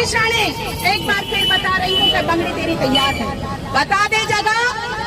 निदेशाने एक बार फिर बता रही हूँ कि बंगड़ी तेरी तैयार है। बता दे जगह,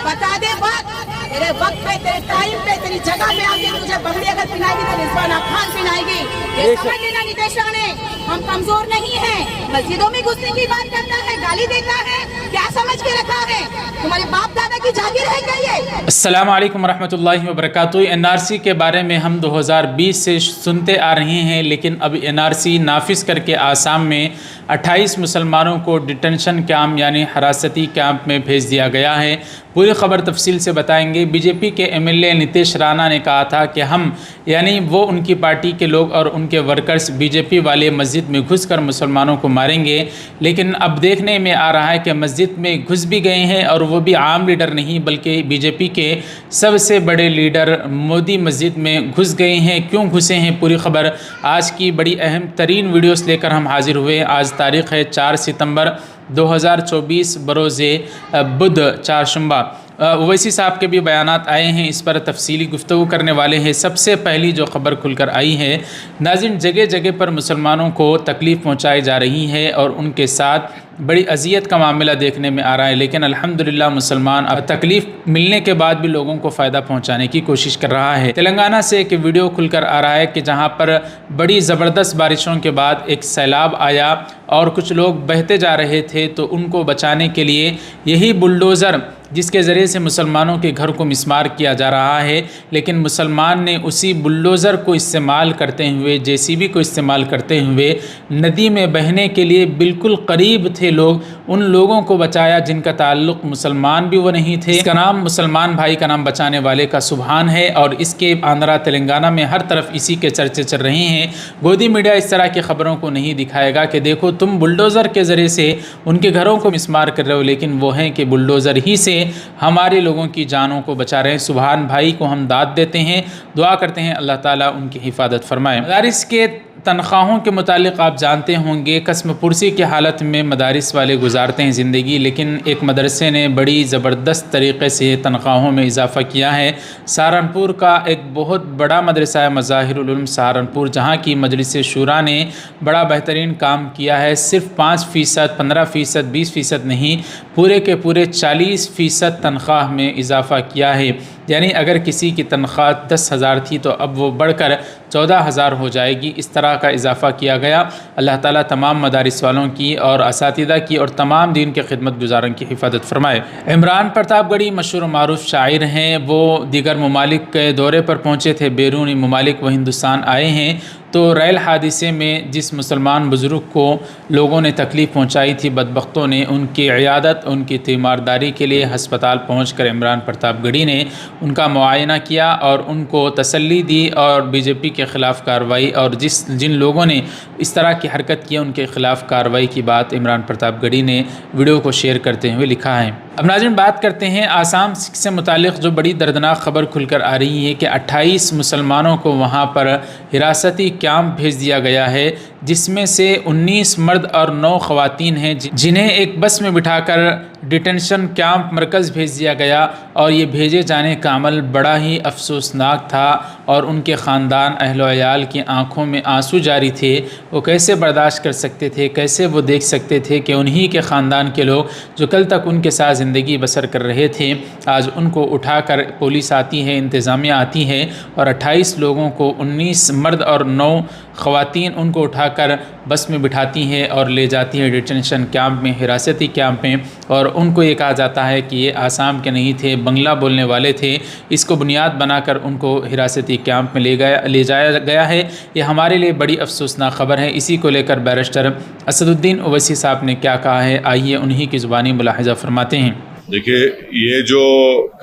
बता दे वक्त, तेरे वक्त पे, तेरे टाइम पे, तेरी जगह पे आके तुझे बंगड़ी अगर पिनाएगी तो रिजवाना खान पिनाएगी। ये समझ लेना निदेशाने, हम कमजोर नहीं हैं। मस्जिदों में घुसने की बात करता है, गाली देता है, क्या समझ के रखा है? तुम्हारे बाप दादा की जागीर है क्या ये? अस्सलामु अलैकुम रहमतुल्लाहि व बरकातुहू। एनआरसी के बारे में हम 2020 से सुनते आ रहे हैं, लेकिन अब एनआरसी नाफिज करके आसाम में 28 मुसलमानों को डिटेंशन कैंप यानी हिरासती कैंप में भेज दिया गया है। पूरी खबर तफसील से बताएंगे। बीजेपी के एमएलए नीतीश राणा ने कहा था कि हम यानी वो उनकी पार्टी के लोग और उनके वर्कर्स बीजेपी वाले मस्जिद में घुसकर मुसलमानों को मारेंगे, लेकिन अब देखने में आ रहा है कि मस्जिद में घुस भी गए हैं और वो भी आम लीडर नहीं बल्कि बीजेपी के सबसे बड़े लीडर मोदी मस्जिद में घुस गए हैं। क्यों घुसे हैं, पूरी खबर आज की बड़ी अहम तरीन वीडियोस लेकर हम हाजिर हुए। आज तारीख़ है 4 सितंबर 2024 बरोज़े बुध चारशंबा। ओवैसी साहब के भी बयानात आए हैं, इस पर तफसीली गुफ्तगू करने वाले हैं। सबसे पहली जो खबर खुलकर आई है, नाज़रीन, जगह जगह पर मुसलमानों को तकलीफ़ पहुंचाई जा रही है और उनके साथ बड़ी अजियत का मामला देखने में आ रहा है, लेकिन अल्हम्दुलिल्लाह मुसलमान अब तकलीफ़ मिलने के बाद भी लोगों को फ़ायदा पहुंचाने की कोशिश कर रहा है। तेलंगाना से एक वीडियो खुलकर आ रहा है कि जहां पर बड़ी ज़बरदस्त बारिशों के बाद एक सैलाब आया और कुछ लोग बहते जा रहे थे, तो उनको बचाने के लिए यही बुलडोज़र जिसके ज़रिए से मुसलमानों के घर को मिस्मार किया जा रहा है, लेकिन मुसलमान ने उसी बुलडोज़र को इस्तेमाल करते हुए, जेसीबी को इस्तेमाल करते हुए नदी में बहने के लिए बिल्कुल करीब थे लोग, उन लोगों को बचाया जिनका ताल्लुक़ मुसलमान भी वो नहीं थे। इसका नाम मुसलमान भाई का नाम बचाने वाले का सुभान है और इसके आंध्रा तेलंगाना में हर तरफ इसी के चर्चे चल रहे हैं। गोदी मीडिया इस तरह की खबरों को नहीं दिखाएगा कि देखो तुम बुलडोज़र के ज़रिए से उनके घरों को मिस्मार कर रहे हो, लेकिन वो हैं कि बुलडोज़र ही से हमारे लोगों की जानों को बचा रहे हैं। सुभान भाई को हम दाद देते हैं, दुआ करते हैं अल्लाह ताला उनकी हिफाजत फरमाए। मदारिस के तनख्वाहों के मुतालिक आप जानते होंगे कस्म पुरसी की हालत में मदारिस वाले गुजारते हैं ज़िंदगी, लेकिन एक मदरसे ने बड़ी ज़बरदस्त तरीक़े से तनख्वाहों में इजाफ़ा किया है। सहारनपुर का एक बहुत बड़ा मदरसा है मज़ाहिरुल उलूम सहारनपुर, जहाँ की मजलिस शूरा ने बड़ा बेहतरीन काम किया है। सिर्फ 5%, 15%, 20% नहीं, पूरे के पूरे 40% तनख्वाह में इजाफ़ा किया है। यानी अगर किसी की तनख्वाह 10,000 थी तो अब वो बढ़कर 14,000 हो जाएगी। इस तरह का इजाफ़ा किया गया। अल्लाह ताला तमाम मदारिस वालों की और असातिज़ा की और तमाम दीन के खिदमत गुजारों की हिफाजत फरमाए। इमरान प्रतापगढ़ी मशहूर मारूफ शायर हैं, वो दीगर ममालिक के दौरे पर पहुँचे थे, बैरूनी ममालिक वो हिंदुस्तान आए हैं। तो रेल हादसे में जिस मुसलमान बुज़ुर्ग को लोगों ने तकलीफ़ पहुंचाई थी, बदबख्तों ने उनकी इयादत, उनकी तीमारदारी के लिए हस्पताल पहुंचकर इमरान प्रतापगढ़ी ने उनका मुआयना किया और उनको तसल्ली दी और बीजेपी के ख़िलाफ़ कार्रवाई और जिन लोगों ने इस तरह की हरकत की उनके ख़िलाफ़ कार्रवाई की बात इमरान प्रतापगढ़ी ने वीडियो को शेयर करते हुए लिखा है। अब नाज़रीन बात करते हैं आसाम से मुतालिक जो बड़ी दर्दनाक खबर खुलकर आ रही है कि 28 मुसलमानों को वहाँ पर हिरासती कैंप भेज दिया गया है, जिसमें से 19 मर्द और 9 ख़वातीन हैं, जिन्हें एक बस में बिठाकर डिटेंशन कैंप मरकज़ भेज दिया गया। और ये भेजे जाने का अमल बड़ा ही अफसोसनाक था और उनके ख़ानदान अहल वयाल की आँखों में आंसू जारी थे। वो कैसे बर्दाश्त कर सकते थे, कैसे वो देख सकते थे कि उन्हीं के ख़ानदान के लोग जो कल तक उनके साथ ज़िंदगी बसर कर रहे थे, आज उनको उठाकर पुलिस आती है, इंतज़ामिया आती है और 28 लोगों को 19 मर्द और 9 ख़वातीन उनको उठाकर बस में बिठाती है और ले जाती है डिटेंशन कैंप में, हिरासती कैंप में। और उनको ये कहा जाता है कि ये आसाम के नहीं थे, बंगला बोलने वाले थे। इसको बुनियाद बनाकर उनको हिरासती कैंप में ले जाया गया है। ये हमारे लिए बड़ी अफसोसनाक खबर है। इसी को लेकर बैरिस्टर असदुद्दीन ओवैसी साहब ने क्या कहा है, आइए उन्हीं की ज़ुबानी मुलाहिज़ा फरमाते हैं। देखिए, ये जो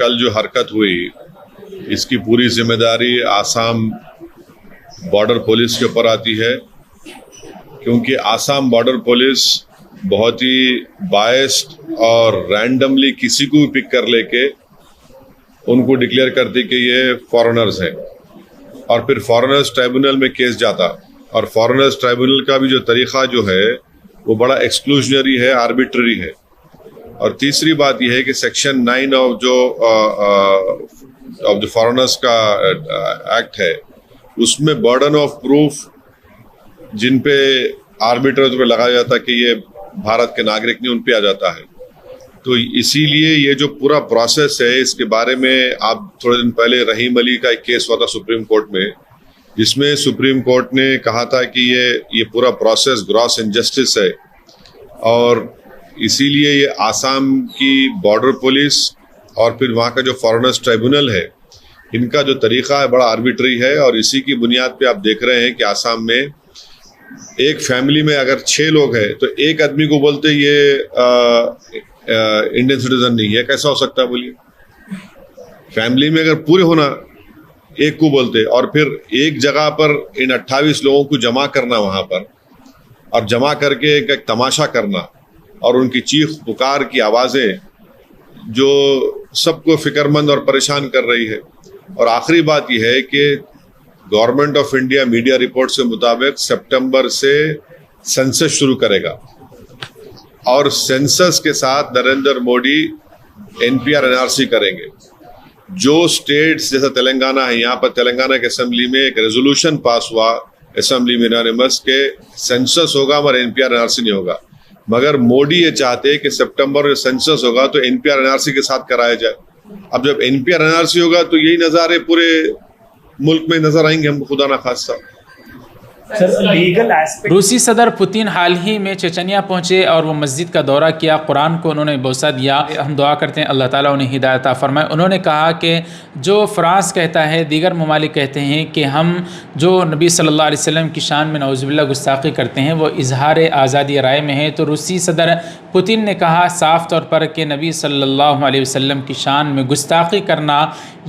कल जो हरकत हुई, इसकी पूरी जिम्मेदारी आसाम बॉर्डर पुलिस के ऊपर आती है, क्योंकि आसाम बॉर्डर पुलिस बहुत ही बायस्ड और रैंडमली किसी को भी पिक कर लेके उनको डिक्लेयर करती कि ये फॉरेनर्स हैं और फिर फॉरेनर्स ट्राइब्यूनल में केस जाता। और फॉरेनर्स ट्राइब्यूनल का भी जो तरीका जो है वो बड़ा एक्सक्लूजनरी है, आर्बिट्ररी है। और तीसरी बात यह है कि सेक्शन 9 ऑफ द फॉरेनर्स का एक्ट है, उसमें बर्डन ऑफ प्रूफ जिन पे आर्बिट्रेज पे लगाया जाता कि ये भारत के नागरिक नहीं, उन पे आ जाता है। तो इसीलिए ये जो पूरा प्रोसेस है, इसके बारे में आप थोड़े दिन पहले रहीम अली का एक केस हुआ था सुप्रीम कोर्ट में, जिसमें सुप्रीम कोर्ट ने कहा था कि ये पूरा प्रोसेस ग्रॉस इनजस्टिस है, और इसीलिए ये आसाम की बॉर्डर पुलिस और फिर वहाँ का जो फॉरेनर्स ट्राइब्यूनल है, इनका जो तरीका है बड़ा आर्बिट्री है। और इसी की बुनियाद पे आप देख रहे हैं कि आसाम में एक फैमिली में अगर 6 लोग हैं तो एक आदमी को बोलते ये इंडियन सिटीजन नहीं है, कैसा हो सकता है बोलिए? फैमिली में अगर पूरे होना, एक को बोलते, और फिर एक जगह पर इन 28 लोगों को जमा करना वहां पर, और जमा करके एक तमाशा करना, और उनकी चीख पुकार की आवाजें जो सबको फिक्रमंद और परेशान कर रही है। और आखिरी बात यह है कि government of India media report के मुताबिक सितंबर से सेंसस शुरू करेगा, और सेंसस के साथ नरेंद्र मोदी एनपीआर एनआरसी करेंगे। जो स्टेट्स जैसा तेलंगाना है, यहाँ पर तेलंगाना की असेंबली में एक रेजोल्यूशन पास हुआ असेंबली में यूनानिमस के सेंसस होगा मगर एनपीआर एनआरसी नहीं होगा। मगर मोदी ये चाहते हैं कि सितंबर में सेंसस होगा तो एनपीआर एनआरसी के साथ कराया जाए। अब जब एनपीआर एनआरसी होगा तो यही नज़ारे पूरे मुल्क में नजर आएंगे हम, खुदा ना खास्ता। रूसी सदर पुतिन हाल ही में चेचनिया पहुंचे और वो मस्जिद का दौरा किया, कुरान को उन्होंने बोसा दिया। हम दुआ करते हैं अल्लाह ताला उन्हें हिदायत अता फरमाए। उन्होंने कहा कि जो फ्रांस कहता है, दीगर ममालिक कहते हैं कि हम जो नबी सल्लल्लाहु अलैहि वसल्लम की शान में नऊज़ुबिल्लाह गुस्ताखी करते हैं वो इजहार आज़ादी राय में है। तो रूसी सदर पुतिन ने कहा साफ़ तौर पर कि नबी सल्लल्लाहु अलैहि वसल्लम की शान में गुस्ताखी करना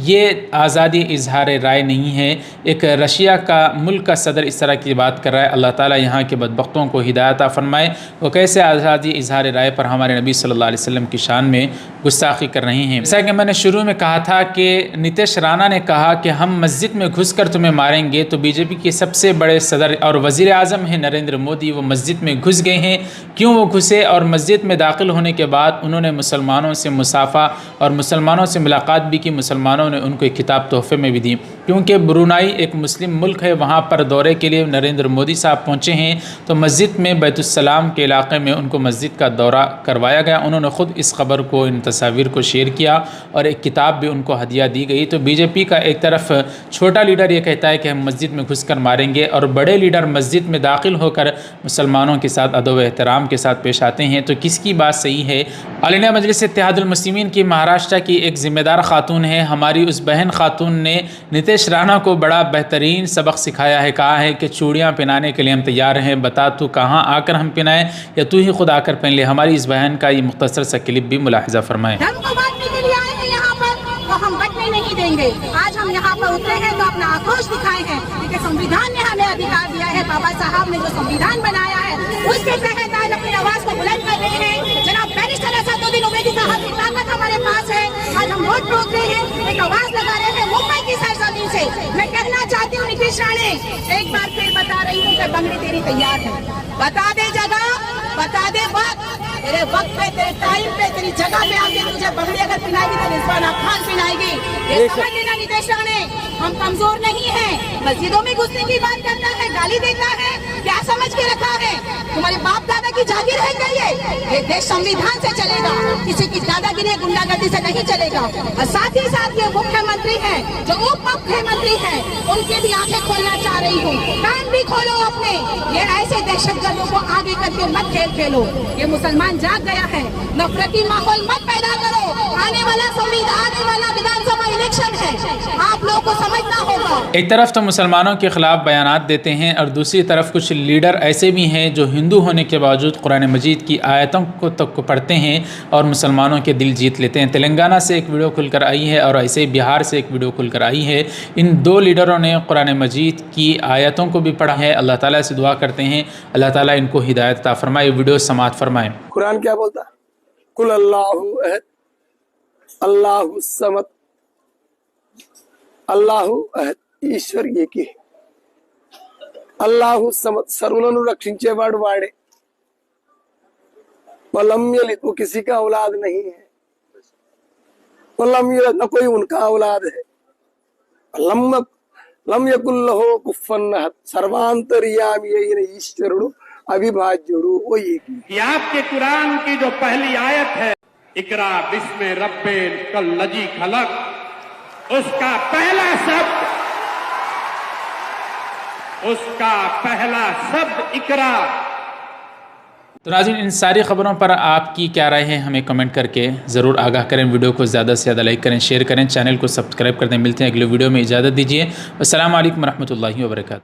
ये आज़ादी इजहार राय नहीं है। एक रशिया का मुल्क का सदर इस तरह की बात कर रहा है। अल्लाह ताला यहाँ के बदबख्तों को हिदायत फरमाए, वो कैसे आज़ादी इजहार राय पर हमारे नबी सल्लल्लाहु अलैहि वसल्लम की शान में गुस्ताखी कर रही हैं। जैसा कि मैंने शुरू में कहा था कि नीतीश राणा ने कहा कि हम मस्जिद में घुस कर तुम्हें मारेंगे, तो बीजेपी के सबसे बड़े सदर और वज़ीर आज़म हैं नरेंद्र मोदी, वो मस्जिद में घुस गए हैं। क्यों वो घुसे? और मस्जिद में दाखिल होने के बाद उन्होंने मुसलमानों से मुसाफ़ा और मुसलमानों से मुलाकात भी की। मुसलमानों ने उनको एक किताब तोहफे में भी दी, क्योंकि ब्रुनाई एक मुस्लिम मुल्क है, वहाँ पर दौरे के लिए नरेंद्र मोदी साहब पहुँचे हैं। तो मस्जिद में बैतुस्सलाम के इलाके में उनको मस्जिद का दौरा करवाया गया। उन्होंने ख़ुद इस ख़बर को, इन तस्वीर को शेयर किया और एक किताब भी उनको हदिया दी गई। तो बीजेपी का एक तरफ छोटा लीडर ये कहता है कि हम मस्जिद में घुस कर मारेंगे, और बड़े लीडर मस्जिद में दाखिल होकर मुसलमानों के साथ अदब व एहतराम के साथ पेश आते हैं। तो किसकी बात सही है? ऑल इंडिया मजलिस इत्तेहादुल मुस्लिमीन की महाराष्ट्र की एक ज़िम्मेदार खातून है, हमारी उस बहन खातून ने नीतीश राणा को बड़ा बेहतरीन सबक सिखाया है। कहा है कि चूड़ियाँ पहनाने के लिए हम तैयार हैं, बता तू कहाँ आकर हम पहनाएं या तू ही खुद आकर पहन ले। हमारी इस बहन का ये मुख्तसर सा क्लिप भी मुलाहिजा फरमाएं। धर्म को बांटने के लिए आए हैं यहाँ पर, तो हम बंटने नहीं देंगे। आज हम यहाँ पर उतरे हैं तो अपना आक्रोश दिखाए हैं, क्योंकि संविधान ने हमें अधिकार दिया है। बाबा साहब ने जो संविधान बनाया है उसके तहत आज अपनी आवाज को बुलंद कर रहे हैं। जनाब बैरिस्टर असदुद्दीन ओवैसी साहब की ताकत हमारे पास है। आज हम वोट रोक रहे हैं, एक आवाज लगा रहे हैं मुंबई की सरजमीन से। मैं कहना चाहती हूँ नीतीश राणे, एक बार फिर बता रही हूँ कि बंगली तेरी तैयार है। बता दे जगह, बता दे वक्त, तेरे वक्त पे, तेरे टाइम पे, तेरी जगह पे आके तुझे बंगली अगर पिनाएगी तो रिजवाना खान पिनाएगी। ये समझ लेना नीतीश राणे, हम कमजोर नहीं हैं। मस्जिदों में घुसने की बात करता है, गाली देता है, क्या समझ के रखा है? तुम्हारे बाप दादा की जागीर है क्या ये देश संविधान से चलेगा, किसी की दादागिरी गुंडागर्दी से नहीं चलेगा। और साथ ही साथ ये मुख्यमंत्री है, जो उप मुख्यमंत्री है, उनकी भी आंखें खोलना चाह रही हूँ, कान भी खोलो अपने। ये ऐसे दहशतगर्दों को आगे करके मत खेलो। ये मुसलमान जाग गया है, नफरती माहौल मत पैदा करो। आने वाला विधानसभा इलेक्शन है, आप लोगों को समझना होगा। एक तरफ तो मुसलमानों के खिलाफ बयानात देते हैं और दूसरी तरफ कुछ लीडर ऐसे भी हैं जो हिंदू होने के बावजूद कुरान मजीद की आयतों को तक पढ़ते हैं और मुसलमानों के दिल जीत लेते हैं। तेलंगाना से एक वीडियो खुलकर आई है और ऐसे ही बिहार से एक वीडियो खुलकर आई है। इन दो लीडरों ने कुरान मजीद की आयतों को भी पढ़ा है। अल्लाह ताला से दुआ करते हैं अल्लाह ताला इनको हिदायत अता फरमाए। वीडियो समाअत फरमाएं। कुरान क्या बोलता है? कुल अल्लाहु अहद अल्लाहु समद అల్లాహు ఈశ్వర్ ఏకే అల్లాహు సమద్ సర్వులను రక్షించేవాడు వాడే वलम यलिद वो किसी का औलाद नहीं है वलम यलिद न कोई उनका औलाद है लम यकुल लहु कुफुवन अहद सर्वांतर्यामी అయిన ఈశ్వరుడు अविभाज्य वो एक ही। कि आपके कुरान की जो पहली आयत है, इकरा बिस्मे रब्बे कल लजी खलक, उसका पहला शब्द इकरा। तो नाज़रीन, इन सारी ख़बरों पर आपकी क्या राय है हमें कमेंट करके ज़रूर आगाह करें। वीडियो को ज़्यादा से ज़्यादा लाइक करें, शेयर करें, चैनल को सब्सक्राइब कर दें। मिलते हैं अगले वीडियो में, इजाज़त दीजिए। अस्सलामु अलैकुम रहमतुल्लाहि व बरकातुहू।